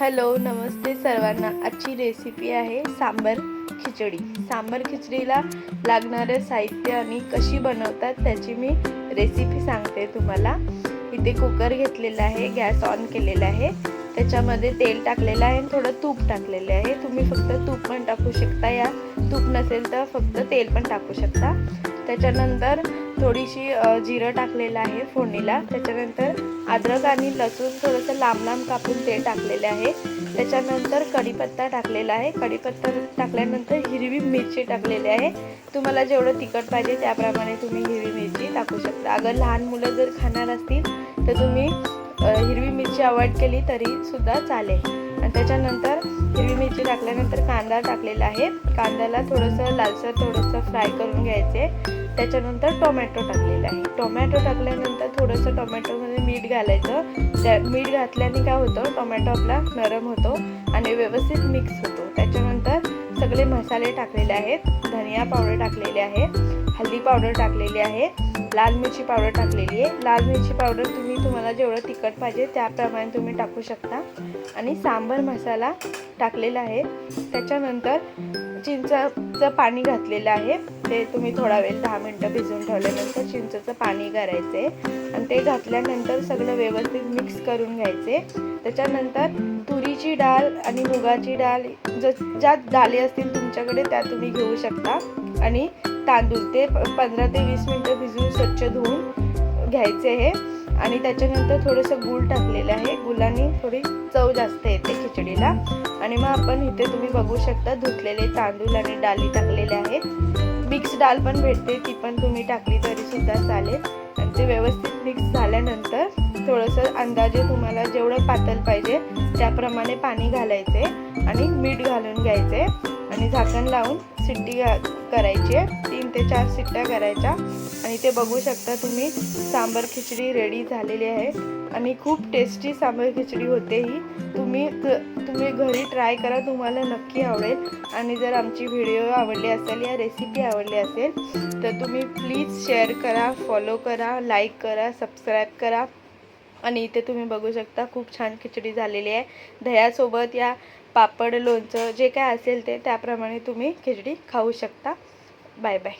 Hello नमस्ते सर्वांना। आजची recipe आहे सांबर खिचडी। सांबर खिचडीला लागणारे साहित्य आणि कशी बनवतात त्याची मी रेसिपी सांगते तुम्हाला। इथे कुकर घेतलेला आहे, गॅस ऑन केलेला आहे, त्याच्यामध्ये तेल टाकलेलं आहे आणि थोडं तूप टाकलेलं आहे। तुम्ही फक्त तूप पण टाकू शकता, या तूप नसेल तर फक्त तेल पण टाकू शकता। त्याच्यानंतर थोडीशी जिरं टाकलेलं आहे फोडणीला। त्याच्यानंतर अद्रक आणि लसूण थोडंसं लांब लांब कापून ते टाकलेले आहे। त्याच्यानंतर कढीपत्ता टाकलेला आहे। कढीपत्ता टाकल्यानंतर हिरवी मिरची टाकलेली आहे। तुम्हाला जेवढं तिखट पाहिजे त्याप्रमाणे तुम्ही हिरवी मिरची टाकू शकता। अगर लहान मुलं जर खाणार असतील तर तुम्ही हिरवी मिरची अवॉइड केली तरी सुद्धा चालेल। आणि त्याच्यानंतर हिरवी मिरची टाकल्यानंतर कांदा टाकलेला आहे। कांद्याला थोडंसं लालसर थोडंसं फ्राय करून घ्यायचे। त्याच्यानंतर टोमॅटो टाकलेला आहे। टोमॅटो टाकल्यानंतर थोडंसं टोमॅटोमध्ये मीठ घालायचं। त्या मीठ घातल्याने काय होतं, टोमॅटो आपला नरम होतो आणि व्यवस्थित मिक्स होतो। त्याच्यानंतर सगळे मसाले टाकलेले आहेत। धनिया पावडर टाकलेली आहे, हळदी पावडर टाकलेली आहे, लाल मिरची पावडर टाकलेली आहे। लाल मिरची पावडर तुम्हाला जेवढं तिखट पाहिजे त्याप्रमाणे तुम्ही टाकू शकता। आणि सांबर मसाला टाकलेला आहे। त्याच्यानंतर चिंचेचं पाणी घातलेलं आहे। ते तुम्ही थोडा वेळ 10 मिनिटं भिजवून ठेवल्यानंतर चिंचेचं पाणी करायचे आणि ते घातल्यानंतर सगळं व्यवस्थित मिक्स करून घ्यायचे। त्याच्यानंतर तुरीची डाळ आणि मुगाची डाळ ज्या डाळी असतील तुमच्याकडे त्या तुम्ही घेऊ शकता। आणि तांदूळ ते 15 ते 20 मिनिटं भिजवून स्वच्छ धुवून घ्यायचे आहे। आणि त्याच्यानंतर थोडंसं गूळ टाकलेलं आहे। गुळाने थोडी चव जास्त येते खिचडीला। आणि मग आपण इथे तुम्ही बघू शकता धुतलेले तांदूळ आणि डाळी टाकलेले आहेत। मिक्स डाळ पण भेटते, ती पण तुम्ही टाकली तरी सुद्धा चालेल। आणि ते व्यवस्थित मिक्स झाल्यानंतर थोडंसं अंदाजे तुम्हाला जेवढं पातळ पाहिजे त्याप्रमाणे पाणी घालायचे आणि मीठ घालून घ्यायचे आणि झाकण लावून शिट्टी करायची। 3 ते 4 शिट्ट्या करायच्या। आणि ते बघू शकता तुम्ही सांबर खिचडी रेडी झालेली आहे आणि खूप टेस्टी सांबर खिचडी होते ही। तुम्ही घरी ट्राय करा, तुम्हाला नक्की आवडेल। आणि जर आमची व्हिडिओ आवडली असेल या रेसिपी आवडली असेल तर तुम्ही प्लीज शेअर करा, फॉलो करा, लाईक करा, सबस्क्राईब करा। आणि इथे तुम्ही बघू शकता खूप छान खिचडी झालेली आहे। दह्यासोबत या पापड लोणचं जे काय असेल ते त्याप्रमाणे तुम्ही खिचडी खाऊ शकता। Bye bye.